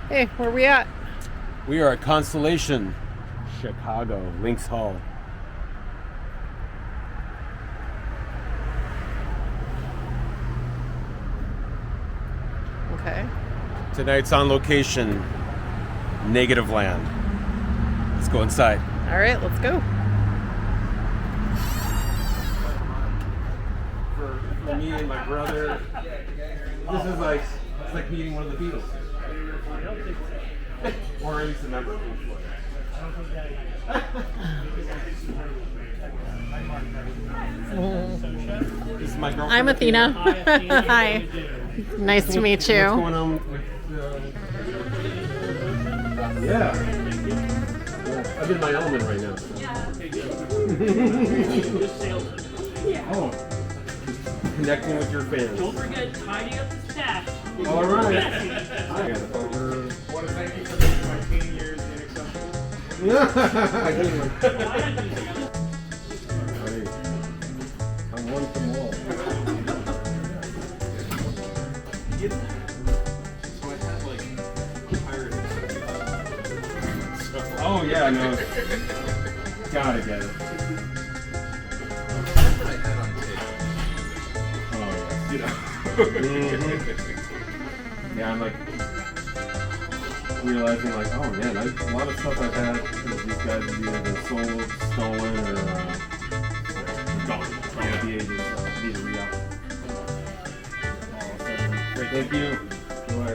Hey, where are we at? We are at Constellation-Chicago, Lynx Hall. Okay. Tonight's on location, Negativland. Let's go inside. All right, let's go. For me and my brother, this is like, it's like meeting one of the Beatles. Or at least a member of Pink Floyd. This is my girlfriend. I'm Athena. Hi. Nice to meet What's you. going on with, yeah. I'm in my element right now. Oh. Connecting with your fans. Don't forget, tidy up the stash. All right. I want to thank you for making my teen years inaccessible. I'm one from all. Oh yeah, I know. Gotta get it. You know. Yeah, I'm like realizing like, oh man, a lot of stuff I've had because these guys have either been sold, stolen, or gone from the ages. Need to re-up. Great, thank you.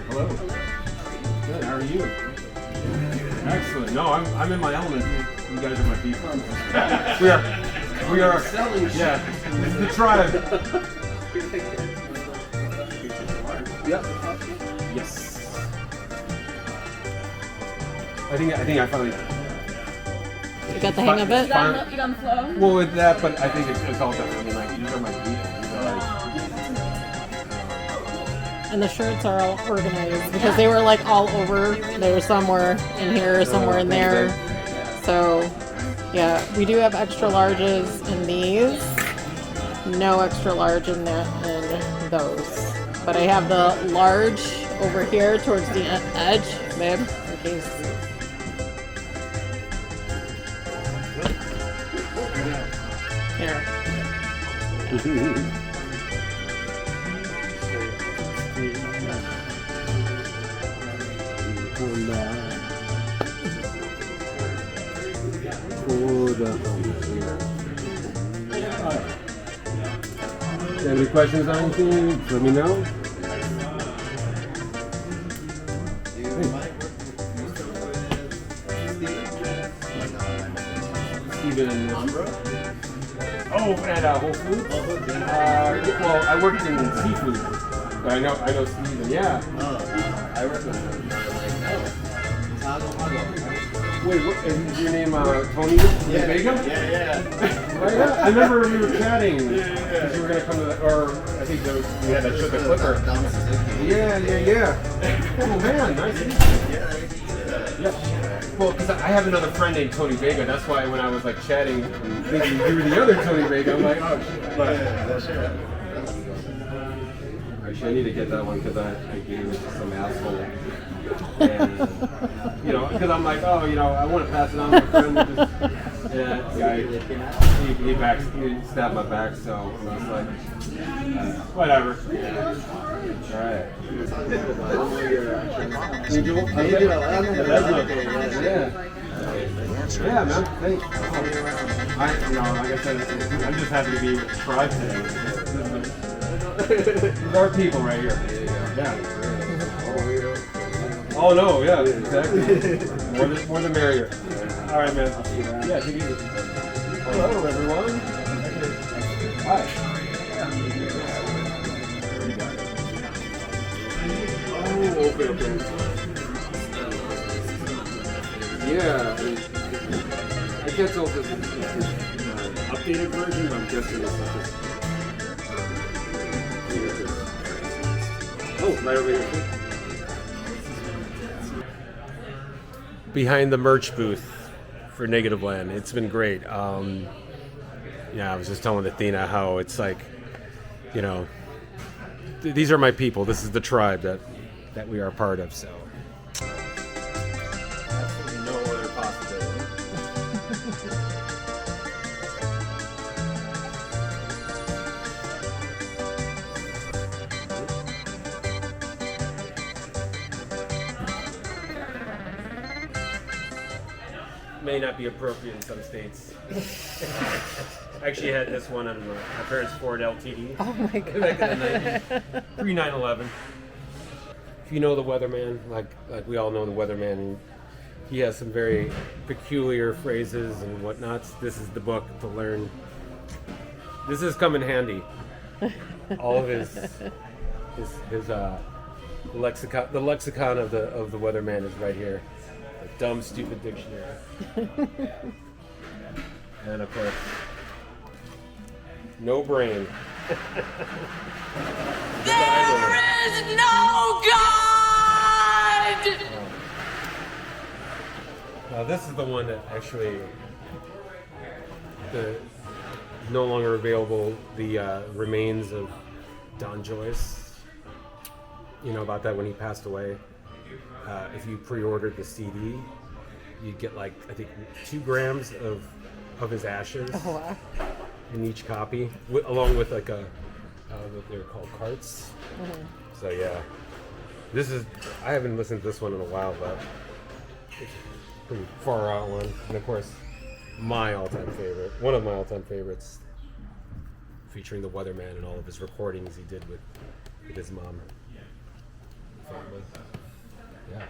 Hello. Good. How are you? Excellent. No, I'm in my element. You guys are my people. We are selling. Yeah, this is the tribe. Yep. Yes. I think I finally. You got the hang of it? You got the flow? Well, with that, but I think it's all definitely like these are my people. These are like, And the shirts are all organized because they were like all over. There was somewhere in here, somewhere in there. So, yeah, we do have extra larges in these. No extra large in those. But I have the large over here towards the edge, babe, in case. Here. Any questions on anything? Let me know. Steven. Oh, at Whole Foods? Well, I worked in seafood, but I know Steven. Yeah. I recommend it. Wait, what, is your name Tony Vega? Yeah. Right, yeah. I remember we were chatting because you were gonna come to that, or I think we had that show, the Clipper. Yeah. Oh man, nice to meet you. Yeah. Well, because I have another friend named Tony Vega. That's why when I was like chatting and thinking you were the other Tony Vega, I'm like, oh shit. But actually, I need to get that one because I gave it to some asshole. And, because I'm like, oh, I want to pass it on to my friend. Guy, he stabbed my back, so I was like, whatever. Alright. Yeah, man, thanks. Like I said, I'm just happy to be with the tribe today. These are people right here. Yeah. Oh no, yeah, exactly. More the merrier. All right, man. Yeah, take it easy. Hello, everyone. Hi. Oh, okay. Yeah. I can't tell if this is updated version, but I'm guessing it's just. Oh, right over here. Behind the merch booth for Negativland. It's been great. I was just telling Athena how it's like, these are my people. This is the tribe that we are a part of. So may not be appropriate in some states. I actually had this one on my parents' Ford LTD. Oh my Back in the god. 90s. Pre 9/11. If you know the weatherman, like we all know the weatherman, he has some very peculiar phrases and whatnots. This is the book to learn. This has come in handy. All of his lexicon, the lexicon of the weatherman is right here. A dumb, stupid dictionary. And of course, no brain. There is no God! Now this is the one that actually no longer available. The remains of Don Joyce. You know about that when he passed away. If you pre-ordered the CD, you'd get like I think 2 grams of his ashes in each copy, along with like what they're called carts. So yeah, I haven't listened to this one in a while, but it's a pretty far out one. And of course, my all-time favorite, one of my all-time favorites, featuring the weatherman and all of his recordings he did with his mom. Family. Yeah.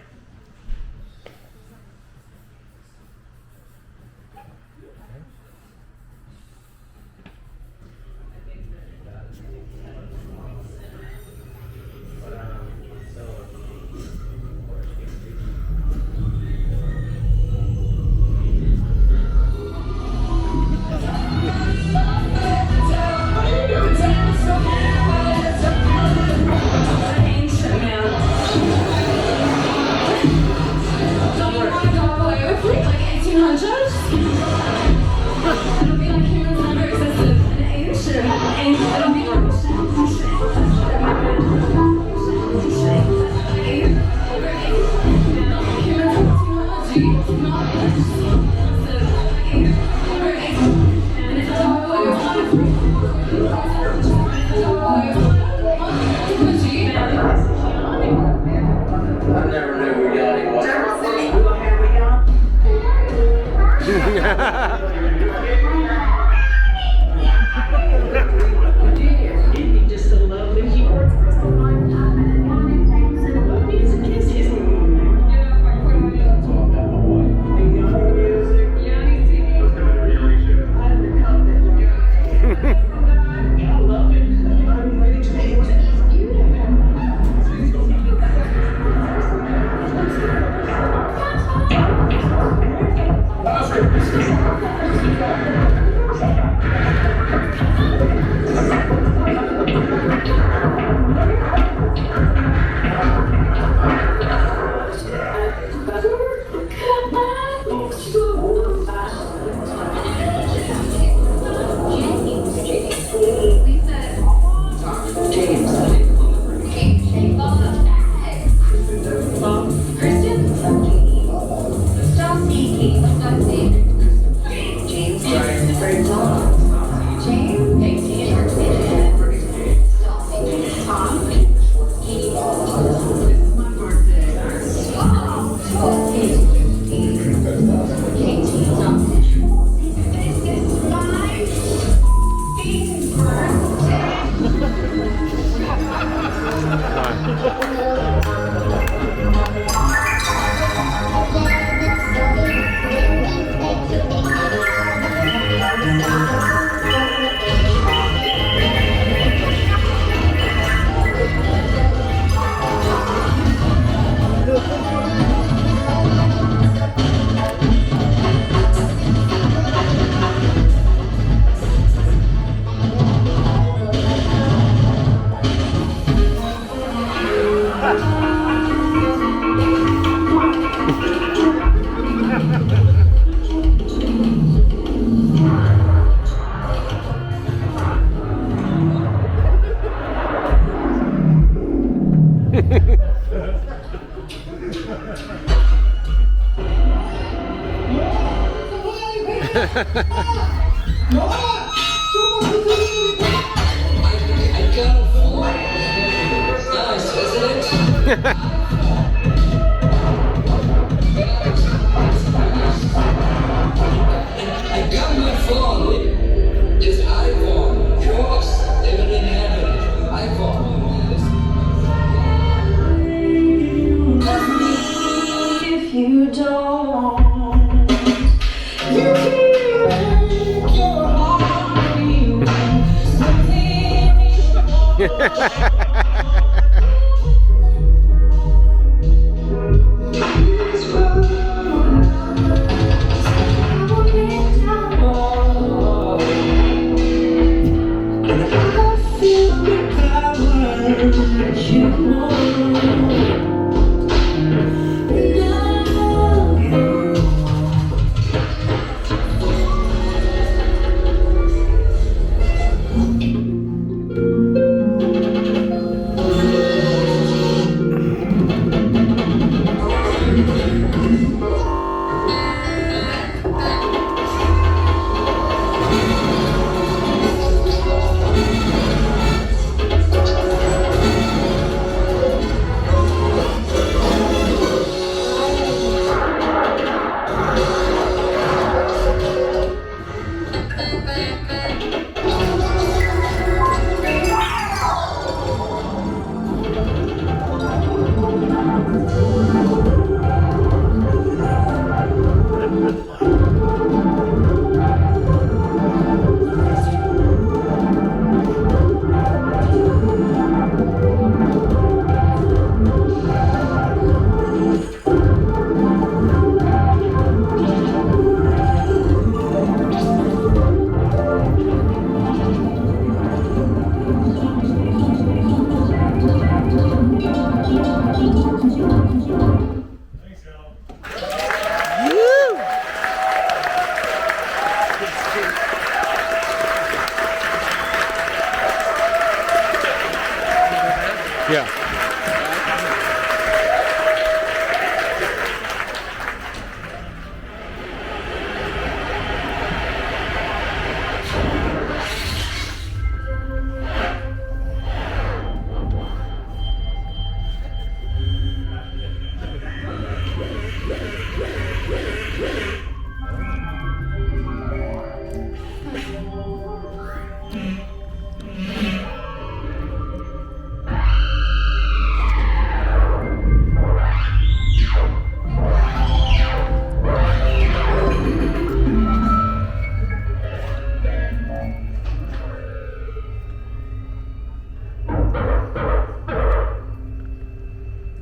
Yeah.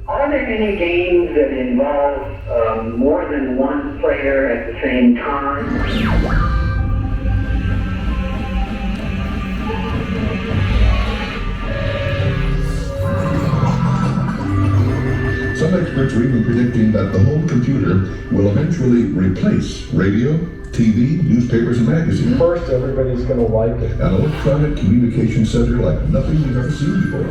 Are there any games that involve more than one player at the same time? Some experts are even predicting that the home computer will eventually replace radio, TV, newspapers, and magazines. First, everybody's going to like it. An electronic communication center like nothing we've ever seen before.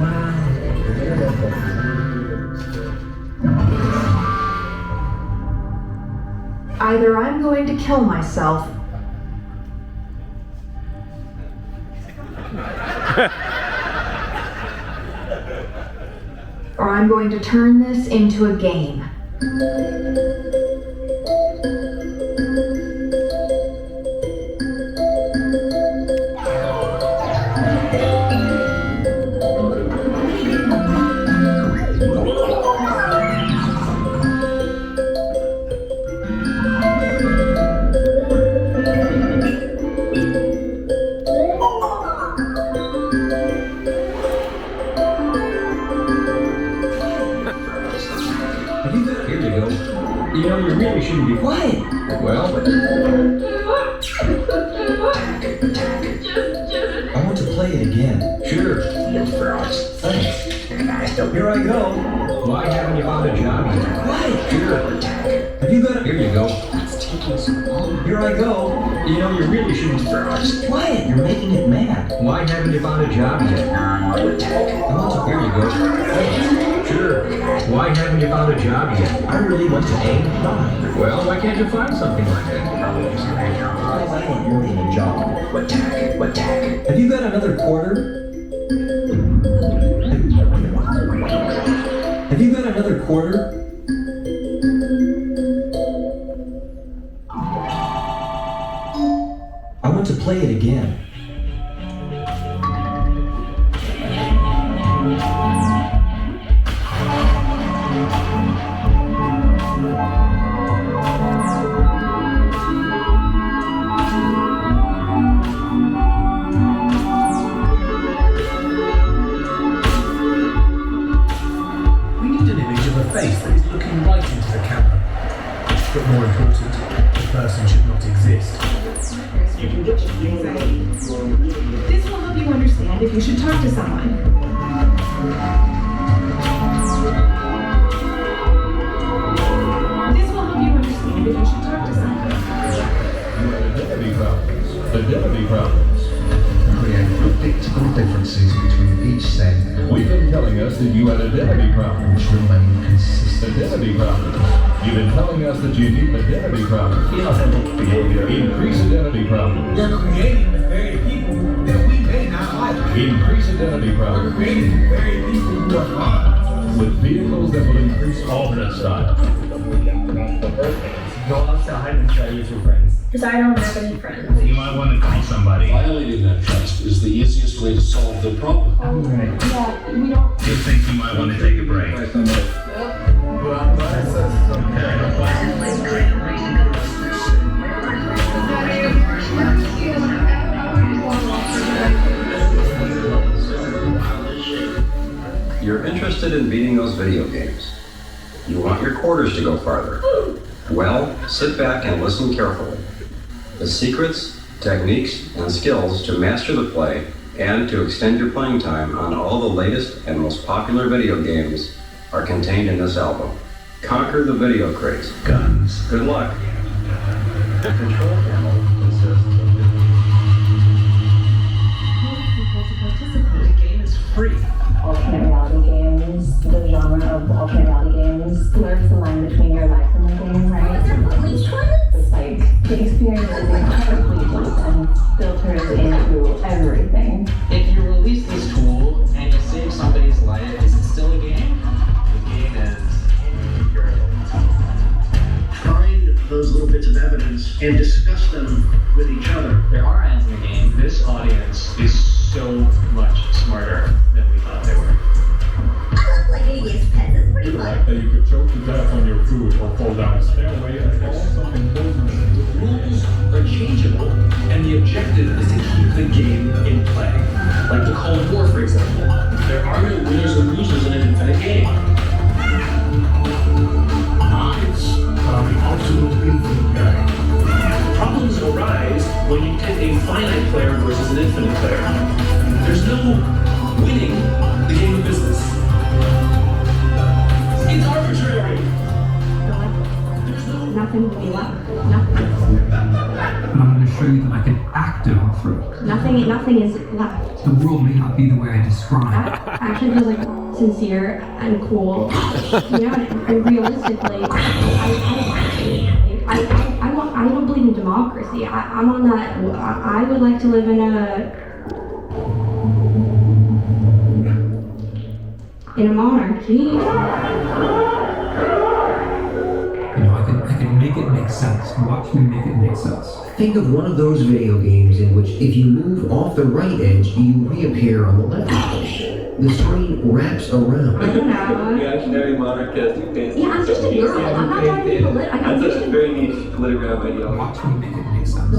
Either I'm going to kill myself, or I'm going to turn this into a game. Here you go. You know, you really shouldn't be quiet. Well, I want to play it again. Sure. Thanks. Here I go. Why haven't you found a job yet? Quiet. Sure. Have you got a... Here you go. It's taking so long. Here I go. You know, you really shouldn't... Quiet. You're making it mad. Why haven't you found a job yet? I want to... Here you go. Thanks. Sure. Why haven't you found a job yet? I really want to aim. Well, why can't you find something like that? Because I ain't really in a job. What tag? Have you got another quarter? Have you got another quarter? I want to play it again. face that is looking right into the camera. But more important, the person should not exist. This will help you understand if you should talk to someone. This will help you understand if you should talk to someone. Identity problems. Create predictable differences between each set. We've been telling us that you had identity problems. Which remain consistent. Identity problems. You've been telling us that you need identity problems. Inauthentic behavior. Increase identity problems. We're creating the very people that we may not like. Increase identity We're problems. creating the very people who are fun. With vehicles that will increase alternate style. Go outside and try to use your friends. Because I don't have any friends. You might want to call somebody. Violating that trust is the easiest way to solve the problem. Yeah, we don't. You think you might want to take a break? You're interested in beating those video games. You want your quarters to go farther. Well, sit back and listen carefully. The secrets, techniques, and skills to master the play and to extend your playing time on all the latest and most popular video games are contained in this album. Conquer the video craze. Guns. Good luck. The control panel consists of the game is free. Alternate reality games, the genre of alternate reality games, blurs the line between your life and the game, right? It's like the experience is incredibly deep and filters into everything. If you release this tool and you save somebody's life, is it still a game? The game is incurable. Find those little bits of evidence and discuss them with each other. There are ends in the game. This audience is so much smarter than we thought they were. I look like idiots pets. It's pretty fun. That you could choke to death on your food or fall down a stairway and fall something poisonous. Rules are changeable, and the objective is to keep the game in play. Like the Cold War, for example. There are no winners or losers in an infinite game. Lives are the ultimate infinite game. Problems arise when you pick a finite player versus an infinite player. There's no winning the game of business. It's arbitrary. Nothing will be left. Nothing. I'm going to show you that I can act it all through. Nothing is left. The world may not be the way I describe. That actually feels like sincere and cool. You know, and realistically, I don't believe in democracy. I'm on that. I would like to live in a monarchy. You know, I can make it make sense. Watch me make it make sense. Think of one of those video games in which if you move off the right edge, you reappear on the left edge. The screen wraps around. Reactionary monarchist. Yeah, I'm just a girl. I'm not trying to be political. That's a very niche political ideology. Watch me make it make sense.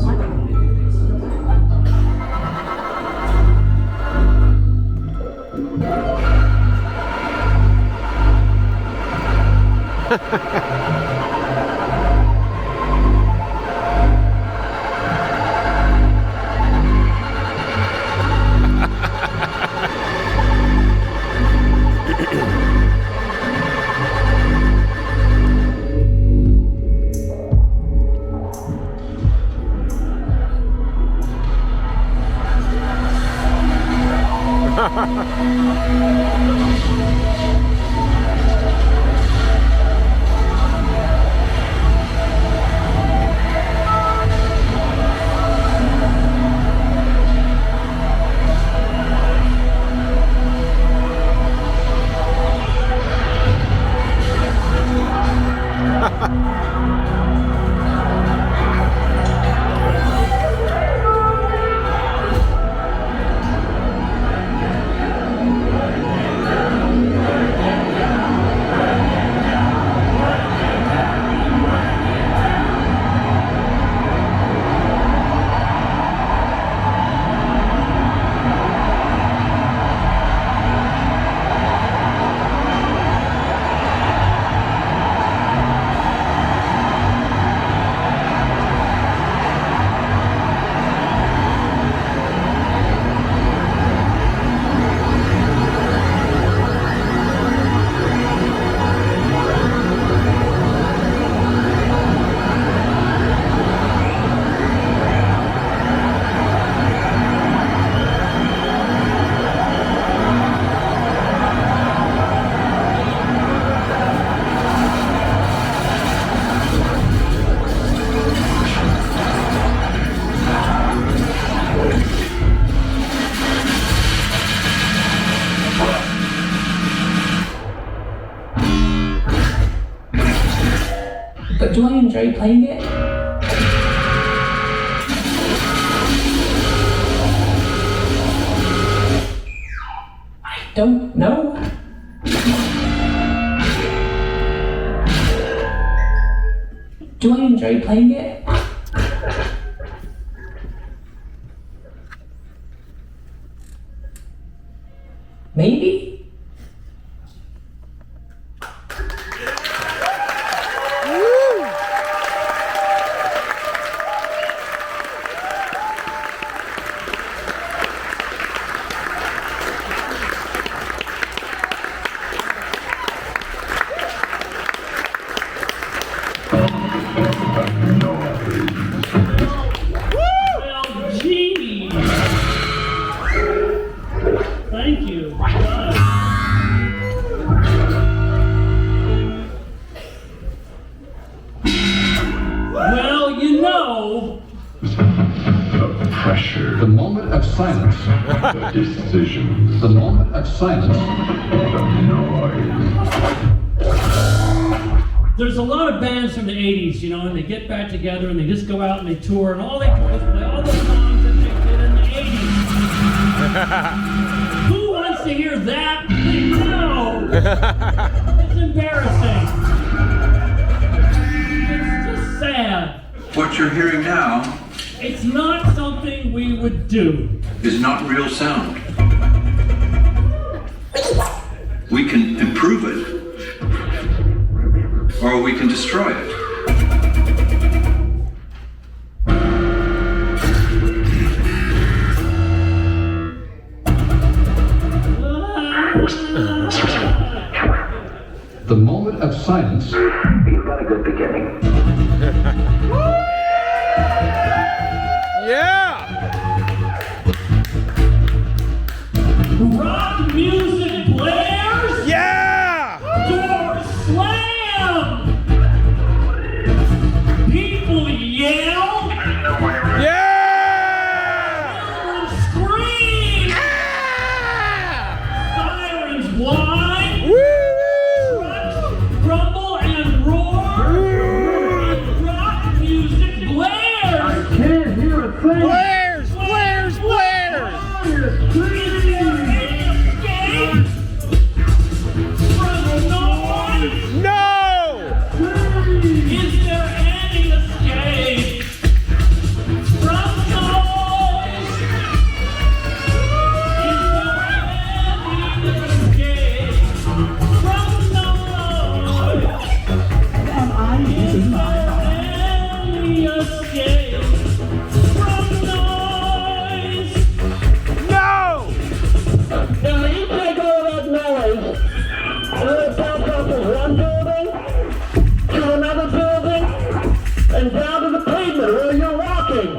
But do I enjoy playing it? I don't know. Do I enjoy playing it? Maybe? Well, gee. Thank you. Well, you know. The pressure. The moment of silence. The decision. The moment of silence. The noise. There's a lot of bands from the 80s, you know, and they get back together and they just go out and they tour, and all they do is play all the songs that they did in the 80s. Who wants to hear that? No! It's embarrassing. It's just sad. What you're hearing now It's not something we would do. is not real sound. We can improve it, or we can destroy it. The moment of silence. You've got a good beginning. Yeah! Rock music blares! Yeah! Doors slam! People yell! Yeah! Children scream! Sirens whine! Trucks rumble and roar! And rock music blares! I can't hear a thing. Blares! Blares! Blares! Is there any escape from the noise? No! Is there any escape from noise? Is there any escape from noise? Am I using my any escape from noise? No! Now you take all that noise and it bounce off of one building to another building and down to the pavement where you're walking.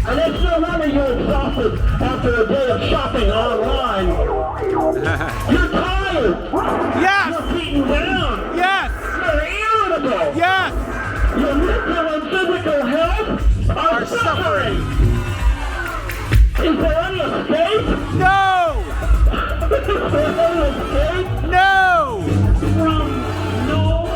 And it's no wonder you're exhausted after a day of shopping online. You're tired. Yes! You're beaten down. Yes! You're irritable. Yes! Your mental and physical health are suffering. Is there any escape? No! Is there any escape? No! From noise?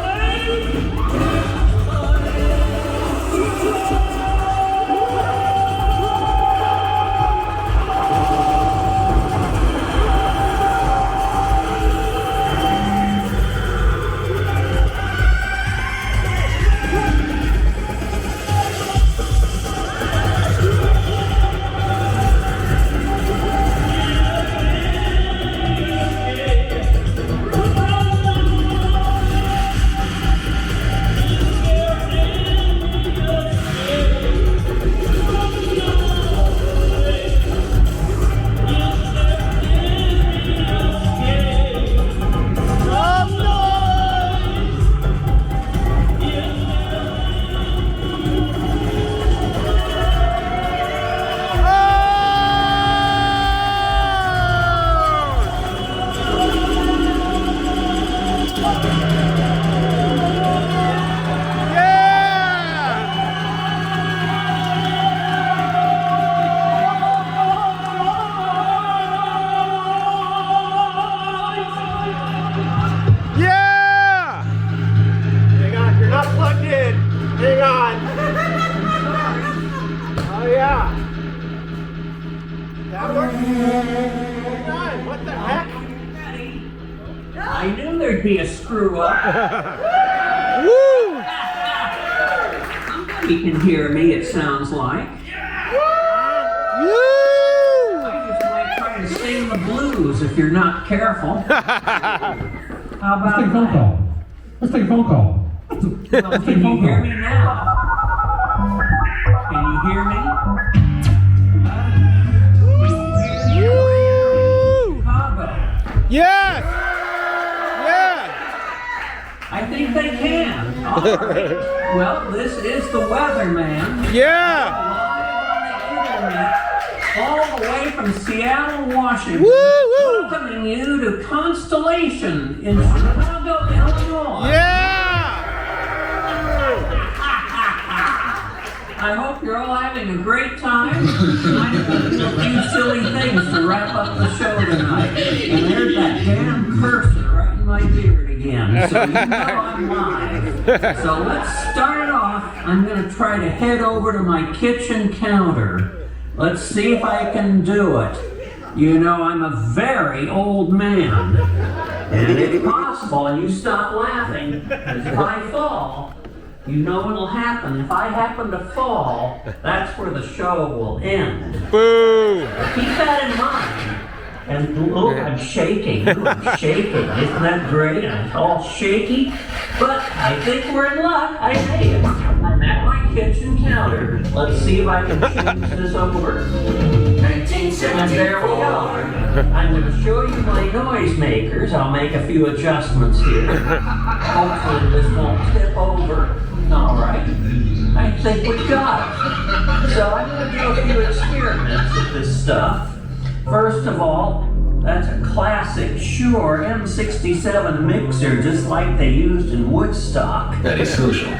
be a screw up. Woo! You can hear me, it sounds like. Woo! I just might try to sing the blues if you're not careful. How about Let's take a phone call. Let's take a phone call. Well, can you hear me now? Can you hear me? Chicago. Yes! Yeah! I think they can. All right. Well, this is the weatherman. Yeah! All the way from Seattle, Washington. Woo, woo. Welcoming you to Constellation in Chicago, Illinois. Yeah! I hope you're all having a great time. I'm going to do a few silly things to wrap up the show tonight. And there's that damn cursor right in my beard again. So you know I'm live. So let's start it off. I'm going to try to head over to my kitchen counter. Let's see if I can do it. You know, I'm a very old man. And if possible, and you stop laughing, because if I fall, you know what'll happen. If I happen to fall, that's where the show will end. Boo! Keep that in mind. And look, I'm shaking. Ooh, I'm shaking. Isn't that great? I'm all shaky. But I think we're in luck. I made it. I'm at my kitchen counter. Let's see if I can change this over. And there we are. I'm going to show you my noisemakers. I'll make a few adjustments here. Hopefully this won't tip over. All right. I think we got it. So I'm going to do a few experiments with this stuff. First of all, that's a classic Shure M67 mixer, just like they used in Woodstock. That is social.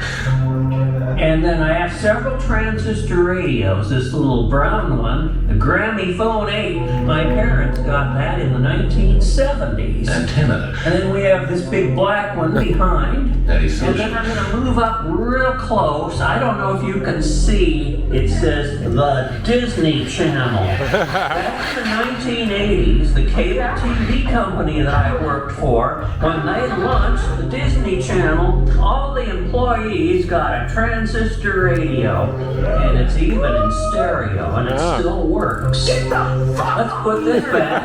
And then I have several transistor radios. This little brown one, the Gramophone 8. My parents got that in the 1970s. Antenna. And then we have this big black one behind. That is And then I'm going to move up real close. I don't know if you can see. It says the Disney Channel. Back in the 1980s, the cable TV company that I worked for, when they launched the Disney Channel, all the employees got a transistor radio, and it's even in stereo, and it still works. Let's put this back,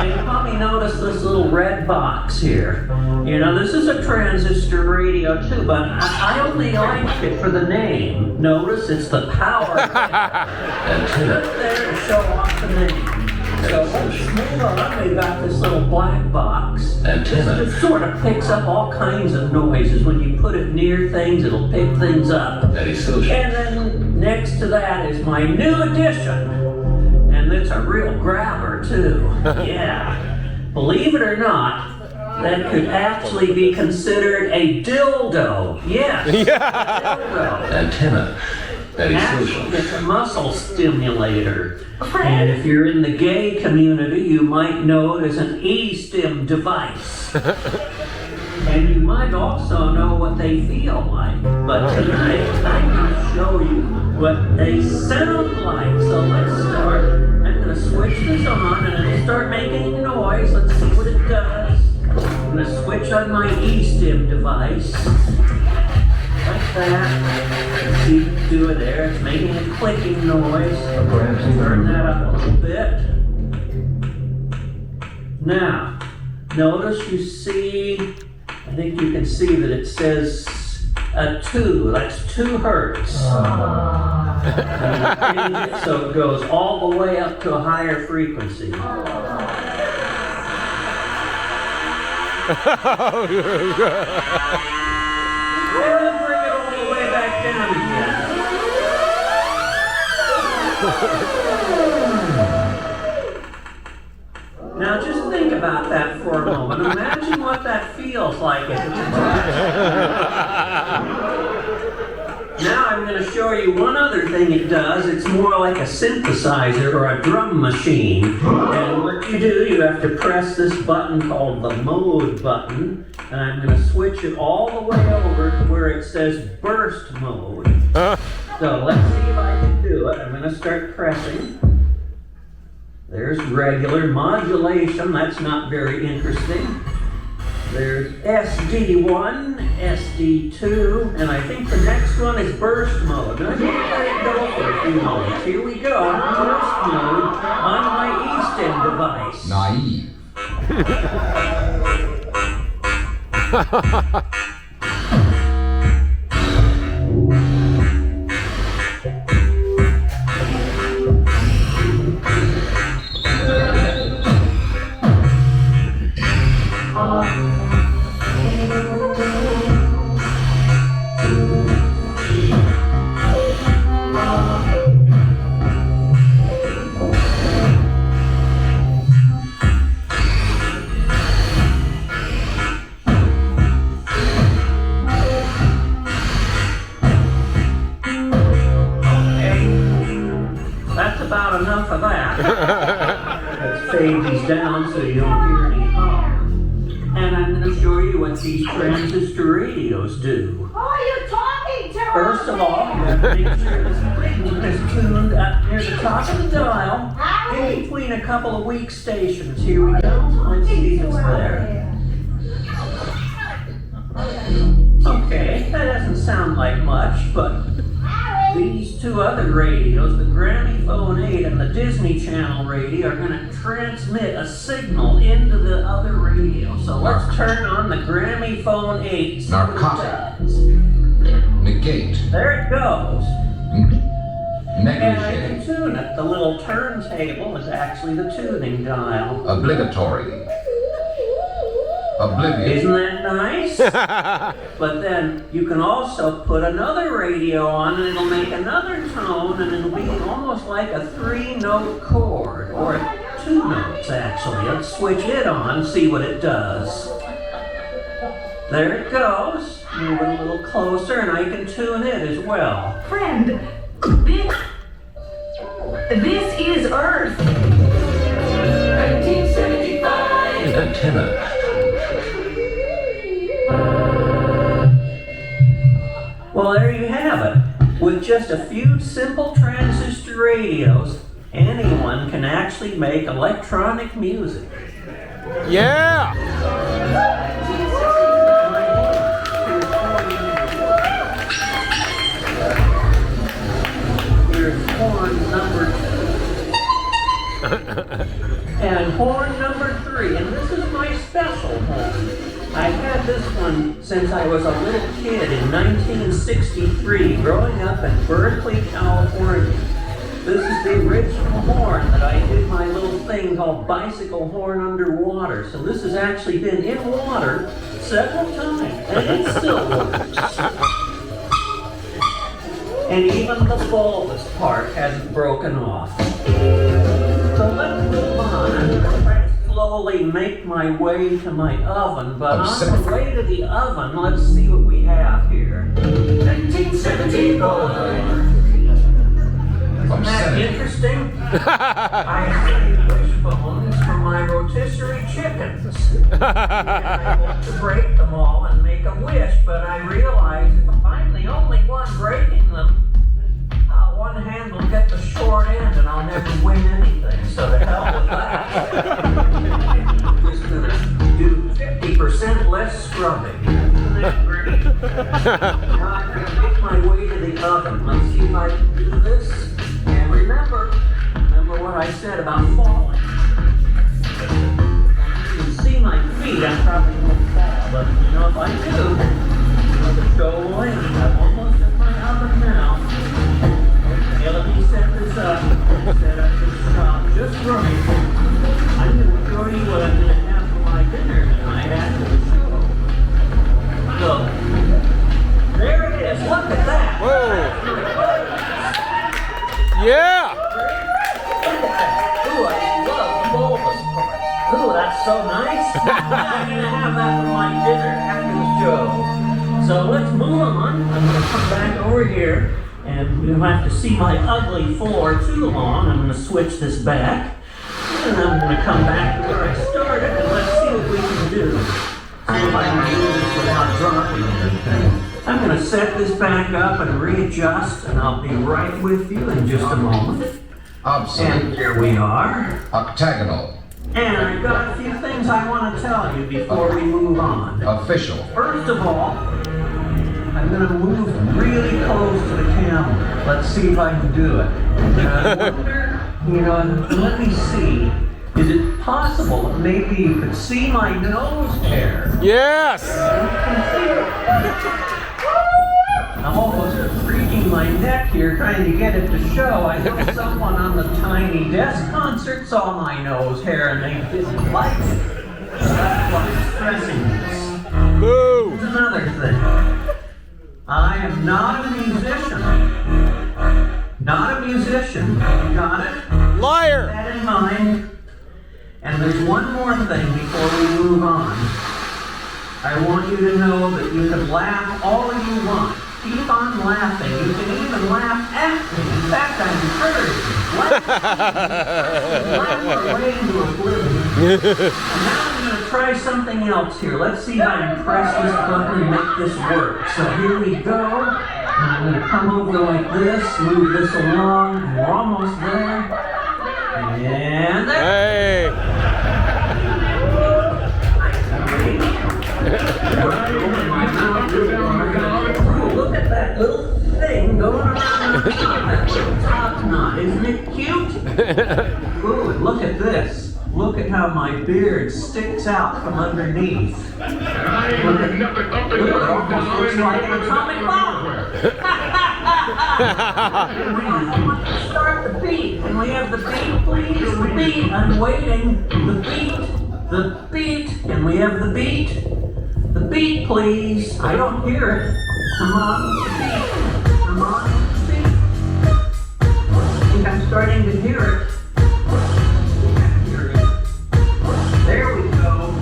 and you probably notice this little red box here. You know, this is a transistor radio too, but I only liked it for the name. Notice it's the power antenna there to show off the name. So let's move on. We got this little black box. Antenna. It sort of picks up all kinds of noises. When you put it near things, it'll pick things up. That is social. And then next to that is my new addition. And it's a real grabber too. Yeah. Believe it or not, that could actually be considered a dildo. Yes. Yeah. Dildo. Antenna. That is social. Actually, it's a muscle stimulator. And if you're in the gay community, you might know it as an e-stim device. And you might also know what they feel like. But tonight, I'm going to show you what they sound like. So let's start. I'm going to switch this on and it'll start making noise. Let's see what it does. I'm going to switch on my e-stim device. Like that. Let's see if it's doing there. It's making a clicking noise. Turn that up a little bit. Now, notice you see, I think you can see that it says a 2. That's 2 hertz. And it so it goes all the way up to a higher frequency. And then bring it all the way back down again. Now just think about that for a moment. Imagine what that feels like at the Now I'm going to show you one other thing it does. It's more like a synthesizer or a drum machine. And what you do, you have to press this button called the mode button. And I'm going to switch it all the way over to where it says burst mode. So let's see if I can do it. I'm going to start pressing. There's regular modulation. That's not very interesting. There's SD1, SD2, and I think the next one is burst mode. And I'm going to let it go for a few moments. Here we go. Burst mode on my Easton device. Naive. Enough of that. Let's fade these down so you don't hear any hum. And I'm going to show you what these transistor radios do. Who are you talking to? First of all, you have to make sure this one is tuned up near the top of the dial, in between a couple of weak stations. Here we go. Let's see if it's there. Okay, that doesn't sound like much, but these two other radios, the Gramophone 8 and the Disney Channel radio, are going to transmit a signal into the other radio. So let's turn on the Gramophone 8. Narcotic. Negate. There it goes. And I can Negligee. tune it. The little turntable is actually the tuning dial. Obligatory. Oblivion. Isn't that nice? But then you can also put another radio on and it'll make another tone and it'll be almost like a 3-note chord, or 2 notes actually. Let's switch it on, see what it does. There it goes. Move it a little closer and I can tune it as well. Friend, this is Earth. 1975. Antenna. Well, there you have it. With just a few simple transistor radios, anyone can actually make electronic music. Yeah! Here's horn number 2. And horn number 3. And this is my special horn. I've had this one since I was a little kid in 1963, growing up in Berkeley, California. This is the original horn that I did my little thing called bicycle horn underwater. So this has actually been in water several times, and it still works. And even the bulbous part hasn't broken off. So let's move on. I'm going to try to slowly make my way to my oven, but on the way to the oven, let's see what we have here. 1974. Isn't that interesting? I made wishbones for my rotisserie chickens. And I hoped to break them all and make a wish, but I realized if I'm the only one breaking them, one hand will get the short end and I'll never win anything, so to hell with that. I'm just gonna do 50% less scrubbing. Isn't that great? Now I'm gonna make my way to the oven. Let's see if I can do this. And remember what I said about falling. You can see my feet, I'm probably gonna fall, but you know, if I do, the show will end. I'm almost at my oven now. Okay, let me set this up. Set up this top just right. I'm going to show you what I'm going to have for my dinner tonight after the show. Look. There it is. Look at that. Whoa. Yeah. Look at that. Ooh, I love the bulbous part. Ooh, that's so nice. I'm going to have that for my dinner after the show. So let's move on. I'm going to come back over here. And we don't have to see my ugly floor too long. I'm going to switch this back. And I'm going to come back to where I started. And let's see what we can do. See if I can do this without dropping anything. I'm going to set this back up and readjust. And I'll be right with you in just a moment. Obsolete. And here we are. Octagonal. And I've got a few things I want to tell you before we move on. Official. First of all, I'm going to move really close to the camera. Let's see if I can do it. And I wonder, let me see. Is it possible that maybe you could see my nose hair? Yes! I'm almost freaking my neck here trying to get it to show. I know someone on the Tiny Desk concert saw my nose hair and they didn't like it. That's what's stressing this. Boo! Here's another thing. I am not a musician. Not a musician. Got it? Liar! Keep that in mind. And there's one more thing before we move on. I want you to know that you can laugh all you want. Keep on laughing. You can even laugh at me. In fact, I encourage you. Laugh away into oblivion. And now I'm going to try something else here. Let's see if I can press this button and make this work. So here we go. And I'm going to come over like this, move this along, and we're almost there. And there. Hey! Look at that little thing going around the top knot. Isn't it cute? Ooh, and look at this. Look at how my beard sticks out from underneath. Look at it almost looks like an atomic bomb. Start the beat. Can we have the beat, please? The beat. I'm waiting. The beat. The beat. Can we have the beat? The beat, please. I don't hear it. Come on, the beat. Come on, the beat. I think I'm starting to hear it. There we go.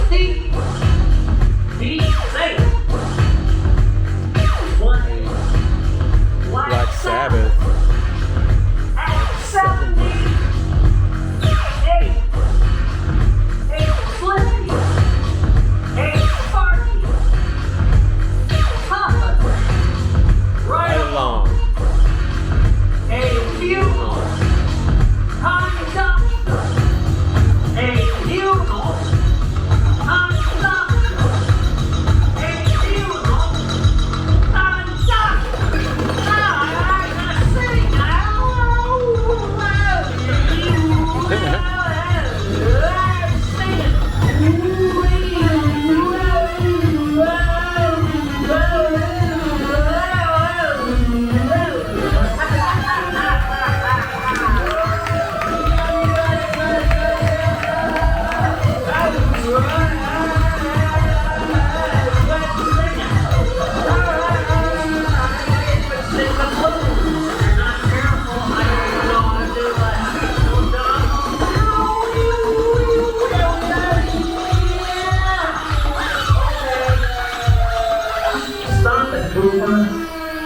Beat. Beat. Say. Black Sabbath. 70. 8. 8 Slippy. 8 Sparky. Papa. Right along. 8 Bugle. Conductor. 8 Bugle. Conductor. 8 Bugle. Conductor.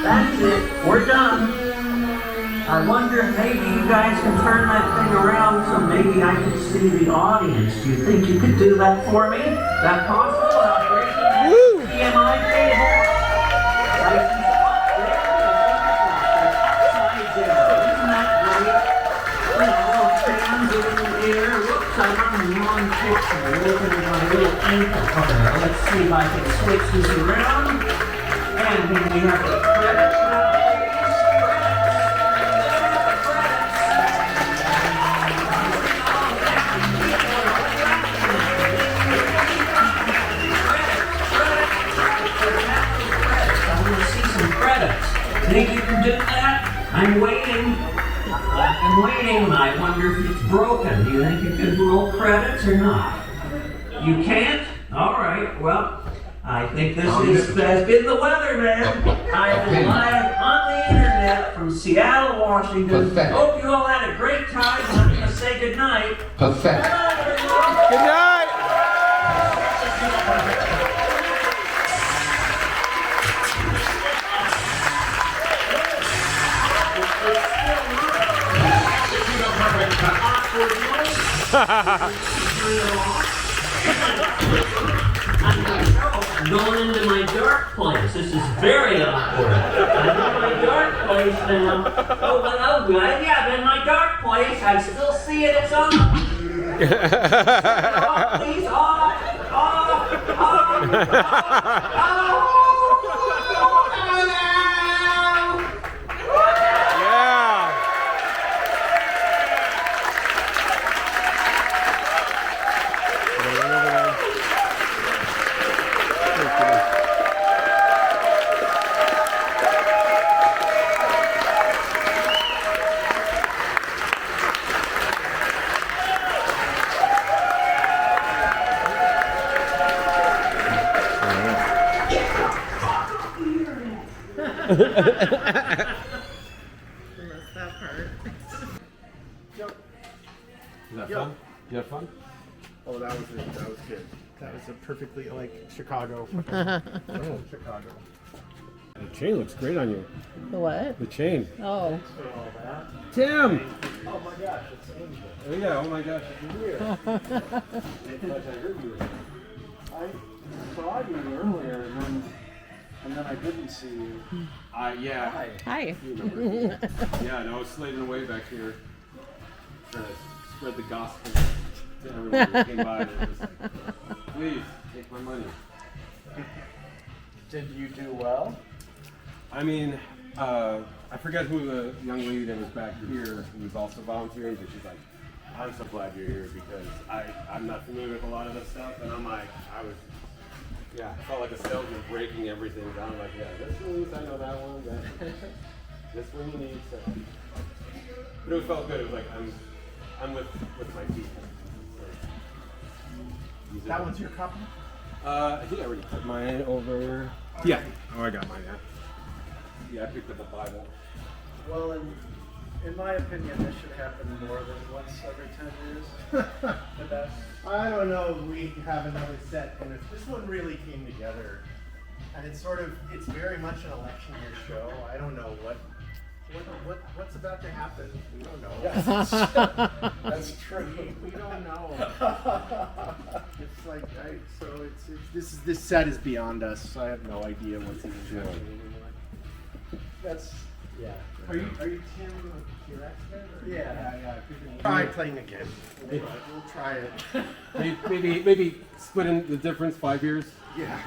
That's it. We're done. I wonder if maybe you guys can turn that thing around so maybe I can see the audience. Do you think you could do that for me? Is that possible? TMI table. Isn't that great? Little fans in the air. Whoops, I'm on the wrong picture. Looking at my little ankle cover. Let's see if I can switch this around. And then we have the credits now. Think you can do that? I'm waiting. I'm waiting. I wonder if it's broken. Do you think you can roll credits or not? You can't? All right. Well, I think this has been the weatherman. I've been live on the internet from Seattle, Washington. Pathetic. Hope you all had a great time. I'm going to say good night. Pathetic. Good night. I'm going into my dark dark place. This is very awkward. I'm in my dark place now. Oh, but oh, good. Yeah, I'm in my dark place. I still see it. It's on. Off, please, off, off, off. I missed that part. Is that fun? You have fun? Oh, that was it. That was good. That was a perfectly like Chicago. Chicago. The chain looks great on you. The what? The chain. Oh. Tim! Oh my gosh, it's Angel. Oh yeah, oh my gosh, it's here. I saw you earlier and then I didn't see you. Yeah. Hi. Yeah, no, I was slaving away back here. Trying to spread the gospel to everyone who came by. Please, take my money. Did you do well? I mean, I forget who the young lady that was back here who was also volunteering, but she's like, I'm so glad you're here because I'm not familiar with a lot of this stuff, and I'm like, I felt like a salesman breaking everything down, like, yeah, this one, I know that one, this one you need, so. But it felt good, it was like, I'm with my people. That one's your copy? I think I already put mine over. Yeah. Oh, I got mine, yeah, I picked up a Bible. Well, in my opinion, this should happen more than once every 10 years. The best. I don't know if we have another set, and if this one really came together, and it's very much an election year show. I don't know what's about to happen. We don't know. Yes. That's true. We don't know. It's like this set is beyond us. I have no idea what's even happening anymore. That's Are you Tim your expert? Yeah. Try playing again. We'll try it. Maybe splitting the difference 5 years. Yeah,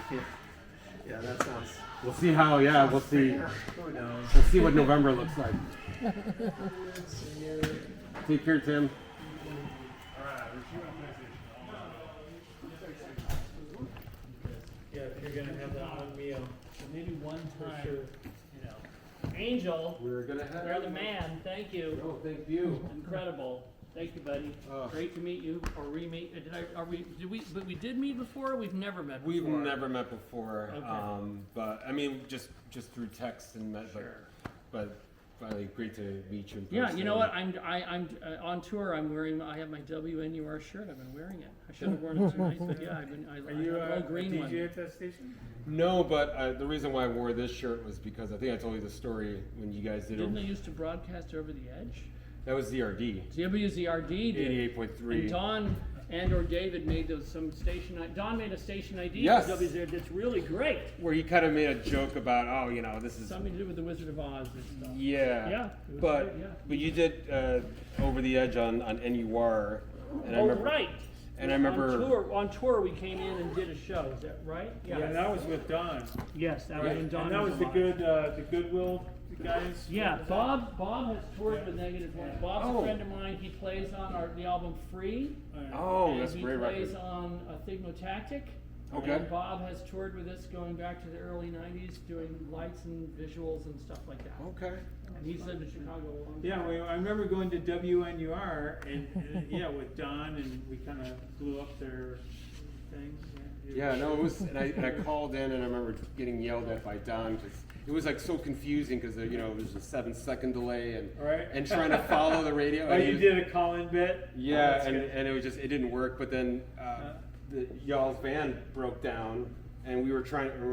that sounds. We'll see how. Yeah, we'll see. Who knows? We'll see what November looks like. Take care, Tim. Yeah, if you're gonna have that one meal, maybe one time, you know. Angel, we're gonna have. You're the man. Thank you. Oh, thank you. Incredible. Thank you, buddy. Great to meet you or re-meet. But we did meet before. We've never met before. We've never met before. Okay. But I mean, just through text and met. Sure. But finally, great to meet you. Yeah, you know what? I'm on tour. I have my WNUR shirt. I've been wearing it. I should have worn it tonight, but yeah, Are you a green DJ one. at that station? No, but the reason why I wore this shirt was because I think I told you the story when you guys did. Didn't they used to broadcast over the edge? That was ZRD. WZRD did. 88.3. And Don and/or David made some station. Don made a station ID. Yes. For WZRD. That's really great. Where he kind of made a joke about, this is something to do with the Wizard of Oz and stuff. Yeah. Yeah. But great, yeah. but you did Over the Edge on NUR. And I remember, right. And I remember on tour we came in and did a show. Is that right? Yeah, and that was with Don. Yes, that was when Don. And that was the Goodwill guys. Yeah, Bob has toured with Negativland. Bob's a friend of mine. He plays on the album Free. Oh, that's a great record. He plays on Thigmotactic. Okay. And Bob has toured with us going back to the early 90s doing lights and visuals and stuff like that. Okay. And he's lived in Chicago a long time. Yeah, I remember going to WNUR and with Don, and we kind of blew up their things. Yeah, no, it was, and I called in, and I remember getting yelled at by Don because it was like so confusing because there's a 7-second delay and trying to follow the radio. Oh, you did a call-in bit? Yeah, and it was it didn't work. But then y'all's van broke down, and we were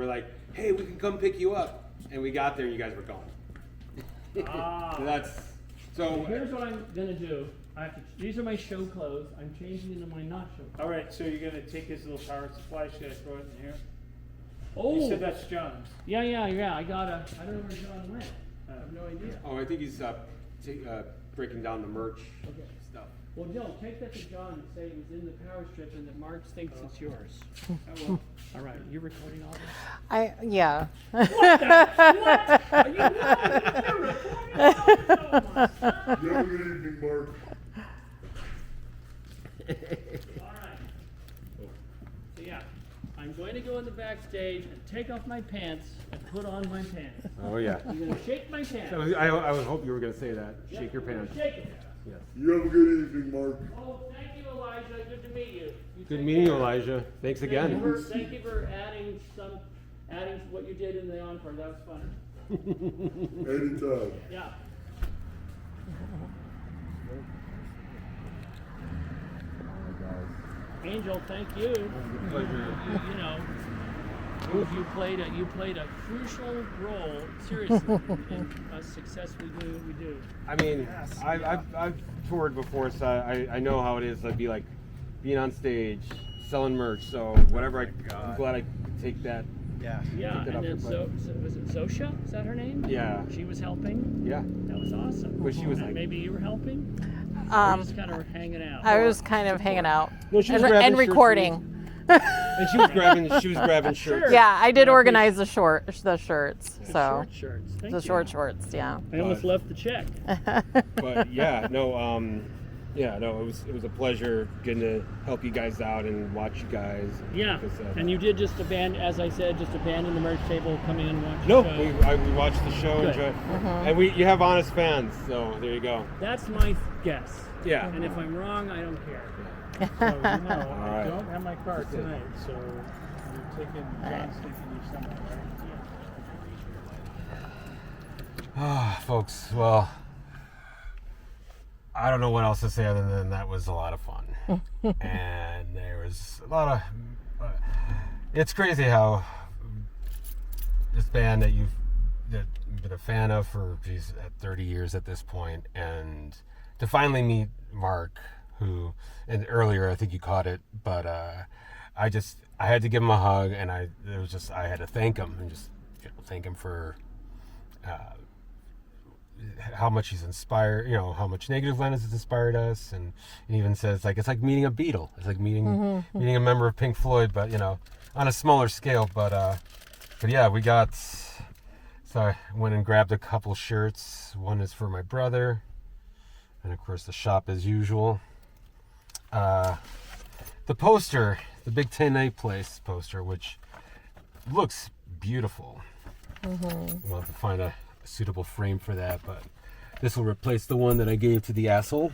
like, hey, we can come pick you up, and we got there, and you guys were gone. So here's what I'm gonna do. These are my show clothes. I'm changing into my not show clothes. All right, so you're gonna take this little power supply. Should I throw it in here? Oh. You said that's John's. Yeah. I don't know where John went. I have no idea. Oh, I think he's breaking down the merch stuff. Well, no, take that to John and say it was in the power strip and that Mark thinks it's yours. Oh, all right, you recording all this? Yeah. What Are you recording all this? Oh, my Have a good evening, Mark. All right. So yeah, I'm going to go in the backstage and take off my pants and put on my pants. Oh yeah. I'm going to shake my pants. I would hope you were going to say that. Shake your pants. Shake it. Yes. You have a good evening, Mark. Oh, thank you, Elijah. Good to meet you. Good meeting you, Elijah. Thanks again. Thank you for adding what you did in the encore. That was fun. Anytime. Yeah. Angel, thank you. Pleasure. You know, you played a crucial role, seriously, in us successfully doing what we do. I mean, I've toured before, so I know how it is. I'd be like being on stage, selling merch. So whatever, I'm glad I could take that. Yeah. Yeah, and then so was it Zosha? Is that her name? Yeah. She was helping. Yeah. That was awesome. But she was And like, maybe you were helping. Or just kind of hanging out. I was kind of hanging out No, she was and grabbing shirts recording. and she was grabbing shirts. Yeah, I did organize the shirts. So Short shirts. Thank the you. short shorts. Yeah. I almost left the check. But yeah, no, it was a pleasure getting to help you guys out and watch you guys. Yeah, and you did just abandon, as I said, just abandon the merch table, come in and watch No, the show. we watched the show, Good. enjoyed, and you have honest fans, so there you go. That's my guess. Yeah. And if I'm wrong, I don't care. So, no, I right. Don't have my car tonight, so you're taking John's thinking you somewhere, right? Folks, well, I don't know what else to say other than that was a lot of fun. And there was a lot of... it's crazy how this band that you've been a fan of for 30 years at this point, and to finally meet Mark, who, and earlier I think you caught it, but I had to give him a hug, and I had to thank him and just thank him for how much he's inspired, how much Negativland has inspired us, and he even says it's like meeting a Beatle. It's like meeting a member of Pink Floyd, but on a smaller scale. But yeah, so I went and grabbed a couple shirts. One is for my brother, and of course the shop as usual. The poster, the Big 10 Night Place poster, which looks beautiful. We'll have to find a suitable frame for that, but this will replace the one that I gave to the asshole.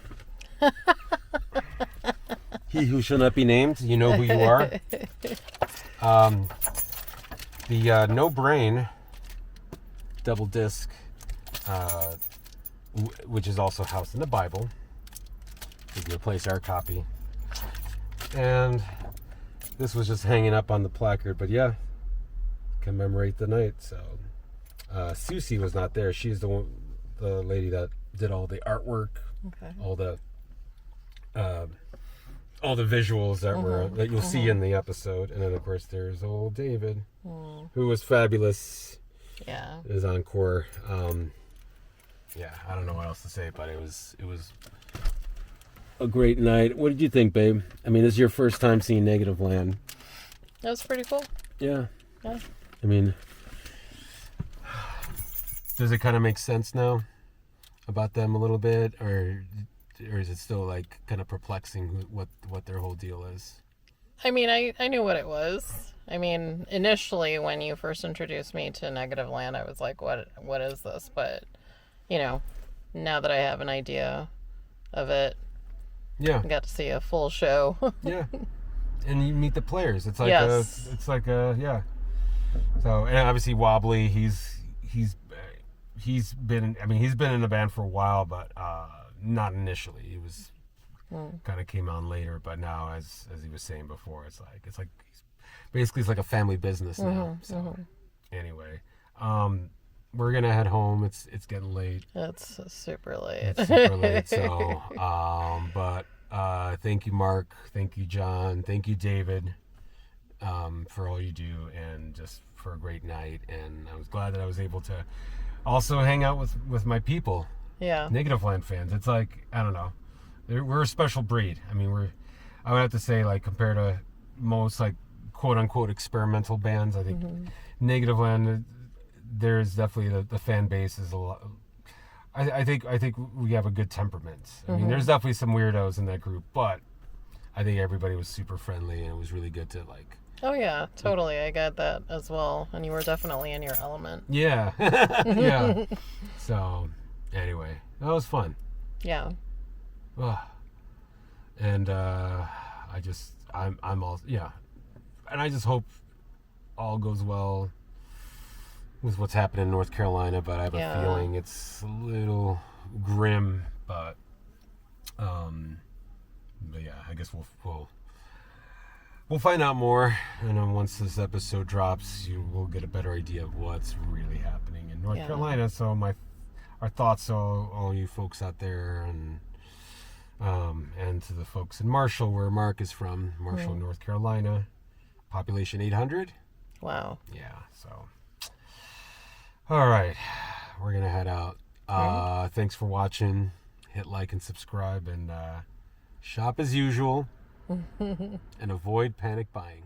He who shall not be named, you know who you are. The No Brain double disc, which is also housed in the Bible, we replace our copy, and this was just hanging up on the placard, but yeah, commemorate the night. So Susie was not there. She's the lady that did all the artwork, all the visuals that you'll see in the episode. And then of course there's old David, who was fabulous. Yeah, his encore. Yeah, I don't know what else to say, but it was a great night. What did you think, babe? I mean, this is your first time seeing Negativland. That was pretty cool. Yeah. Yeah. I mean, does it kind of make sense now about them a little bit, or is it still kind of perplexing what their whole deal is? I mean, I knew what it was. I mean, initially when you first introduced me to Negativland, I was like, what is this? But, now that I have an idea of it, I got to see a full show. Yeah. And you meet the players. It's like yes. Yeah. So, and obviously Wobbly, he's been in the band for a while, but not initially. He was kind of came on later, but now as he was saying before, it's like basically it's like a family business now. Anyway, we're gonna head home. It's getting late. It's super late. So but thank you, Mark, thank you, John, thank you, David, for all you do and just for a great night. And I was glad that I was able to also hang out with my people. Yeah. Negativland fans. It's like, I don't know. We're a special breed. I mean, I would have to say, like, compared to most, like, quote-unquote experimental bands, I think Negativland, there's definitely the fan base is a lot. I think we have a good temperament. I mean, there's definitely some weirdos in that group, but I think everybody was super friendly, and it was really good to, like... Oh, yeah, totally. I got that as well. And you were definitely in your element. Yeah. Yeah. So, anyway, that was fun. Yeah. And I'm all, yeah. And I just hope all goes well with what's happening in North Carolina, but I have a feeling it's a little grim, but yeah, I guess we'll find out more, and then once this episode drops, you will get a better idea of what's really happening in North Carolina. So our thoughts to all you folks out there, and to the folks in Marshall, where Mark is from, Marshall, North Carolina, population 800. Wow. Yeah. So, all right, we're gonna head out. Thanks for watching. Hit like and subscribe, and shop as usual, and avoid panic buying.